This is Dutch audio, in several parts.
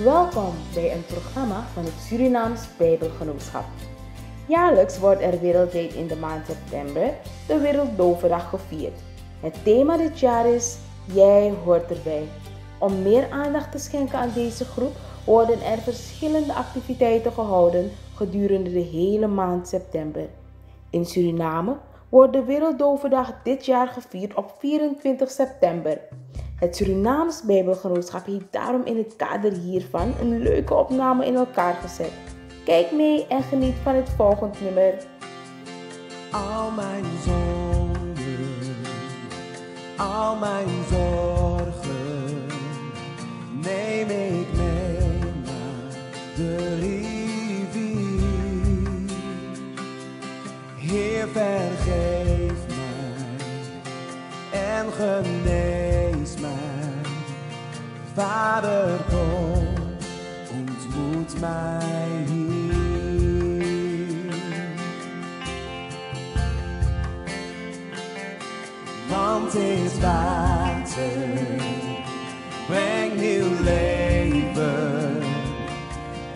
Welkom bij een programma van het Surinaams Bijbelgenootschap. Jaarlijks wordt er wereldwijd in de maand september de Werelddoovendag gevierd. Het thema dit jaar is Jij hoort erbij. Om meer aandacht te schenken aan deze groep worden er verschillende activiteiten gehouden gedurende de hele maand september. In Suriname wordt de Werelddoovendag dit jaar gevierd op 24 september. Het Surinaams Bijbelgenootschap heeft daarom in het kader hiervan een leuke opname in elkaar gezet. Kijk mee en geniet van het volgende nummer. Al mijn zonden, al mijn zorgen, neem ik mee naar de rivier. Heer, vergeef mij en genees mij. Vader, kom, ontmoet mij hier. Want dit water brengt nieuw leven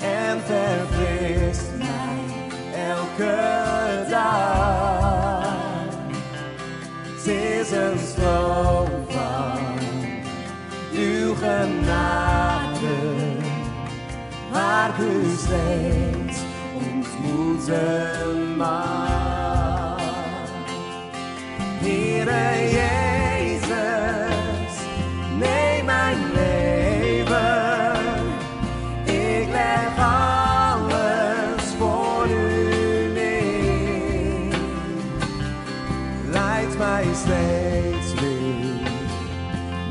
en verfrist mij elke dag. Het is een stroom van uw genade, waar u steeds ontmoeten mag. Heere Jezus, neem mijn leven, ik leg alles voor u neer. Leid mij steeds weer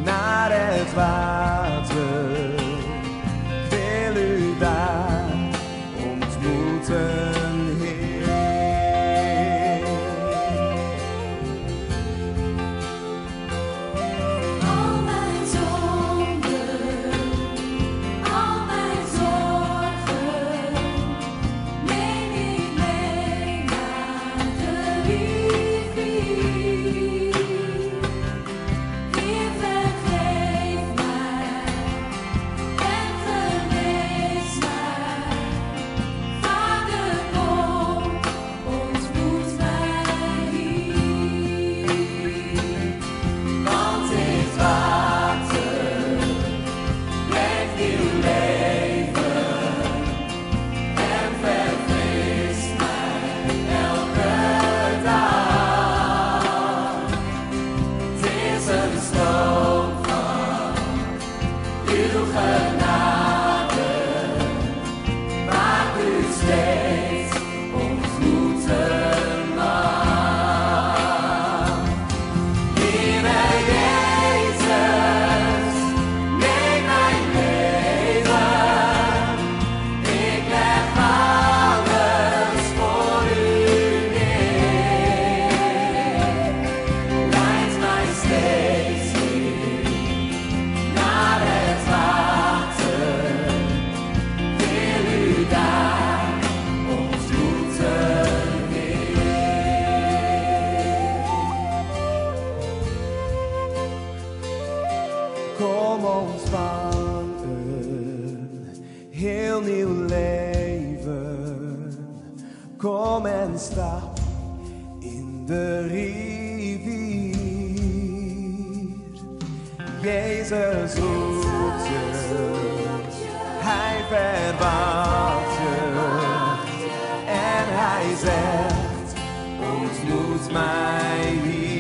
naar het water, ik wil u daar ontmoeten, Heer. Al mijn zonden, al mijn zorgen, neem ik mee naar de rivier. Heer, vergeef mij en genees mij. Vader, kom, ontmoet mij hier. Want dit water brengt nieuw leven en verfrist mij elke dag. Het is een stroom van uw genade, waar u steeds ontmoeten mag. Heere Jezus, neem mijn leven, ik leg alles voor u neer. Leid mij steeds weer naar het water, wil u daar ontmoeten, Kom ontvang een heel nieuw leven. Kom en stap in de rivier. Jezus roept je, hij verwacht je en hij zegt, ontmoet mij hier.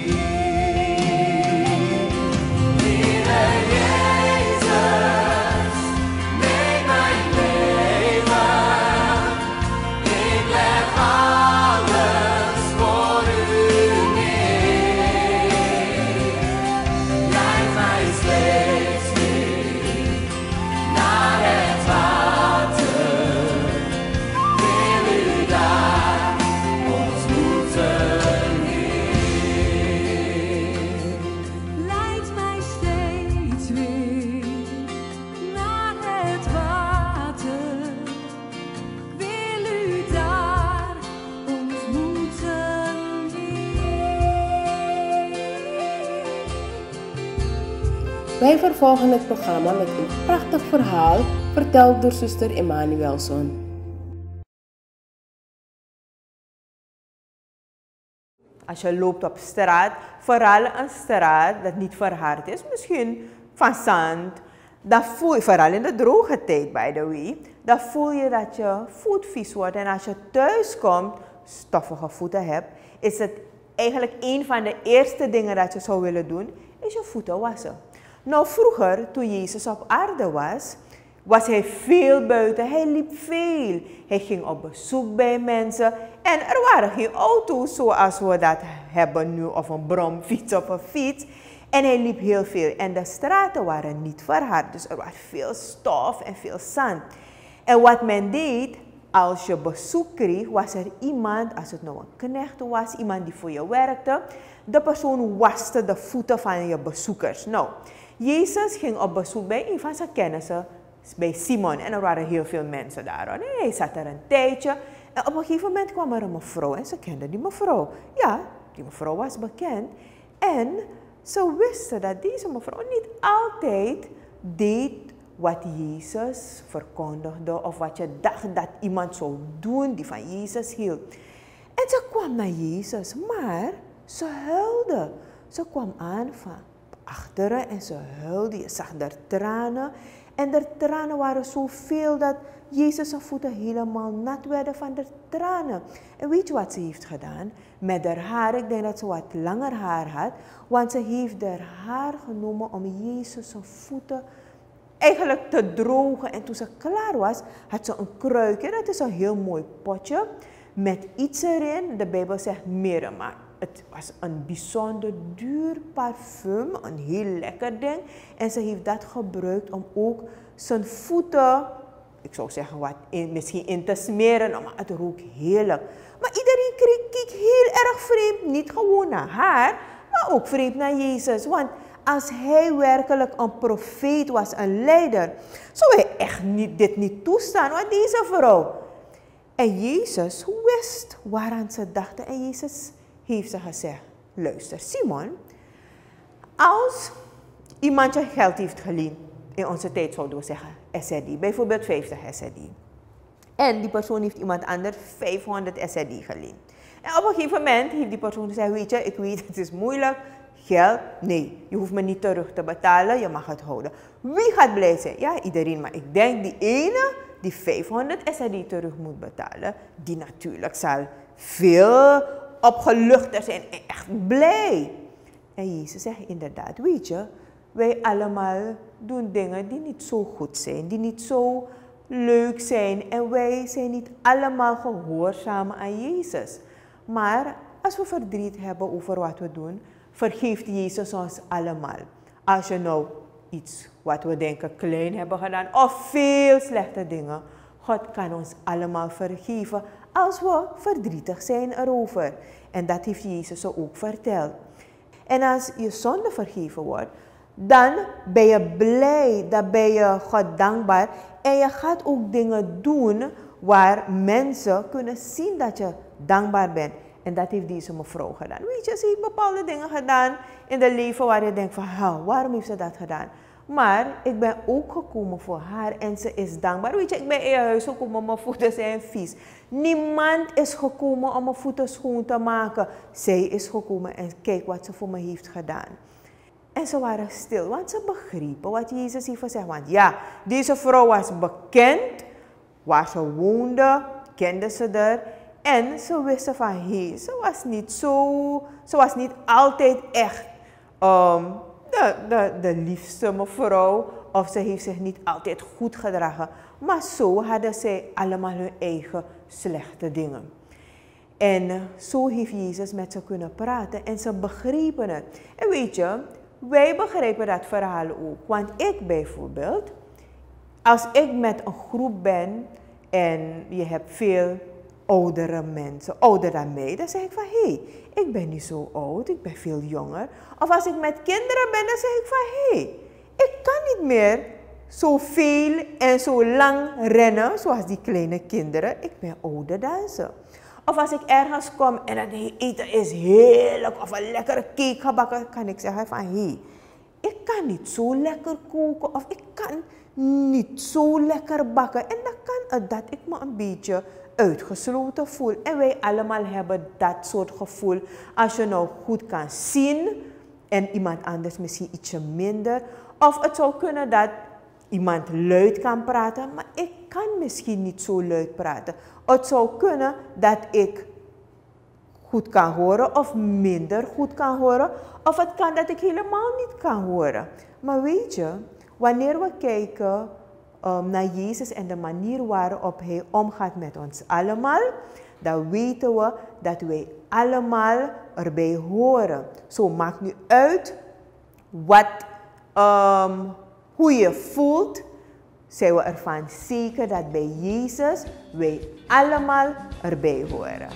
Heere Jezus, neem mijn leven, ik leg alles voor u neer. Leid mij steeds weer naar het water, wil u daar ontmoeten, Heer. Leid mij steeds weer naar het water, ik wil u daar ontmoeten, Heer. Wij vervolgen het programma met een prachtig verhaal verteld door zuster Emanuelson. Als je loopt op straat, vooral een straat dat niet verhard is, misschien van zand, dan voel je, vooral in de droge tijd by the way, dan voel je dat je voet vies wordt. En als je thuis komt, stoffige voeten hebt, is het eigenlijk een van de eerste dingen dat je zou willen doen, is je voeten wassen. Nou, vroeger, toen Jezus op aarde was hij veel buiten. Hij liep veel. Hij ging op bezoek bij mensen. En er waren geen auto's zoals we dat hebben nu, of een bromfiets of een fiets. En hij liep heel veel. En de straten waren niet verhard. Dus er was veel stof en veel zand. En wat men deed, als je bezoek kreeg, was er iemand, als het nou een knecht was, iemand die voor je werkte, de persoon waste de voeten van je bezoekers. Nou, Jezus ging op bezoek bij een van zijn kennissen, bij Simon. En er waren heel veel mensen daar. En hij zat er een tijdje. En op een gegeven moment kwam er een mevrouw en ze kende die mevrouw. Ja, die mevrouw was bekend. En ze wisten dat deze mevrouw niet altijd deed wat Jezus verkondigde of wat je dacht dat iemand zou doen die van Jezus hield. En ze kwam naar Jezus, maar ze huilde. Ze kwam aan van achteren en ze huilde. Je zag haar tranen. En de tranen waren zoveel dat Jezus' zijn voeten helemaal nat werden van de tranen. En weet je wat ze heeft gedaan? Met haar haar, ik denk dat ze wat langer haar had, want ze heeft haar haar genomen om Jezus' zijn voeten eigenlijk te drogen. En toen ze klaar was, had ze een kruikje, dat is een heel mooi potje, met iets erin. De Bijbel zegt mirre, maar het was een bijzonder duur parfum, een heel lekker ding. En ze heeft dat gebruikt om ook zijn voeten, ik zou zeggen misschien in te smeren, maar het rook heerlijk. Maar iedereen keek heel erg vreemd, niet gewoon naar haar, maar ook vreemd naar Jezus. Want als hij werkelijk een profeet was, een leider, zou hij echt dit niet toestaan, wat deze vrouw. En Jezus wist waaraan ze dachten en Jezus heeft ze gezegd, luister Simon, als iemand je geld heeft geleend, in onze tijd zouden we zeggen SRD, bijvoorbeeld 50 SRD. En die persoon heeft iemand anders 500 SRD geleend. En op een gegeven moment heeft die persoon gezegd, weet je, ik weet het is moeilijk, geld, nee, je hoeft me niet terug te betalen, je mag het houden. Wie gaat blij zijn? Ja, iedereen, maar ik denk die ene die 500 SRD terug moet betalen, die natuurlijk zal veel opgeluchter zijn en echt blij. En Jezus zegt inderdaad, weet je, wij allemaal doen dingen die niet zo goed zijn, die niet zo leuk zijn. En wij zijn niet allemaal gehoorzaam aan Jezus. Maar als we verdriet hebben over wat we doen, vergeeft Jezus ons allemaal. Als je nou iets wat we denken klein hebben gedaan of veel slechte dingen, God kan ons allemaal vergeven als we verdrietig zijn erover. En dat heeft Jezus ook verteld. En als je zonde vergeven wordt, dan ben je blij, dan ben je God dankbaar. En je gaat ook dingen doen waar mensen kunnen zien dat je dankbaar bent. En dat heeft deze mevrouw gedaan. Weet je, ze heeft bepaalde dingen gedaan in het leven waar je denkt van, waarom heeft ze dat gedaan? Maar ik ben ook gekomen voor haar en ze is dankbaar. Weet je, ik ben in huis gekomen, mijn voeten zijn vies. Niemand is gekomen om mijn voeten schoon te maken. Zij is gekomen en kijk wat ze voor me heeft gedaan. En ze waren stil, want ze begrepen wat Jezus heeft gezegd. Want ja, deze vrouw was bekend, waar ze woonde, kende ze er. En ze wisten van, ze was niet altijd echt de liefste mevrouw. Of ze heeft zich niet altijd goed gedragen. Maar zo hadden zij allemaal hun eigen slechte dingen. En zo heeft Jezus met ze kunnen praten en ze begrepen het. En weet je, wij begrijpen dat verhaal ook. Want ik bijvoorbeeld, als ik met een groep ben en je hebt veel oudere mensen, ouder dan mij, dan zeg ik van, hé, ik ben niet zo oud, ik ben veel jonger. Of als ik met kinderen ben, dan zeg ik van, hé, ik kan niet meer zo veel en zo lang rennen zoals die kleine kinderen. Ik ben ouder dan ze. Of als ik ergens kom en het eten is heerlijk of een lekkere cake gebakken, kan ik zeggen van, hé, ik kan niet zo lekker koken of ik kan niet zo lekker bakken. En dan kan het dat ik me een beetje uitgesloten voel. En wij allemaal hebben dat soort gevoel. Als je nou goed kan zien en iemand anders misschien ietsje minder. Of het zou kunnen dat iemand luid kan praten, maar ik kan misschien niet zo luid praten. Het zou kunnen dat ik goed kan horen of minder goed kan horen. Of het kan dat ik helemaal niet kan horen. Maar weet je, wanneer we kijken naar Jezus en de manier waarop Hij omgaat met ons allemaal, dan weten we dat wij allemaal erbij horen. Zo maakt nu uit hoe je voelt, zijn we ervan zeker dat bij Jezus wij allemaal erbij horen.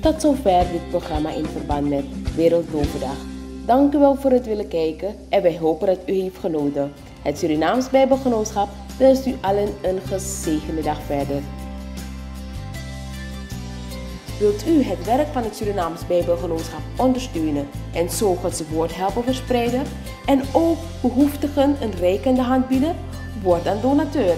Tot zover dit programma in verband met Wereldoverdag. Dank u wel voor het willen kijken en wij hopen dat u heeft genoten. Het Surinaams Bijbelgenootschap wenst u allen een gezegende dag verder. Wilt u het werk van het Surinaams Bijbelgenootschap ondersteunen en zo Gods woord helpen verspreiden en ook behoeftigen een reikende hand bieden? Word dan donateur.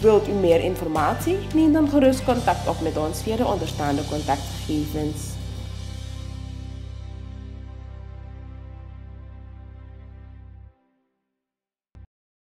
Wilt u meer informatie? Neem dan gerust contact op met ons via de onderstaande contactgegevens.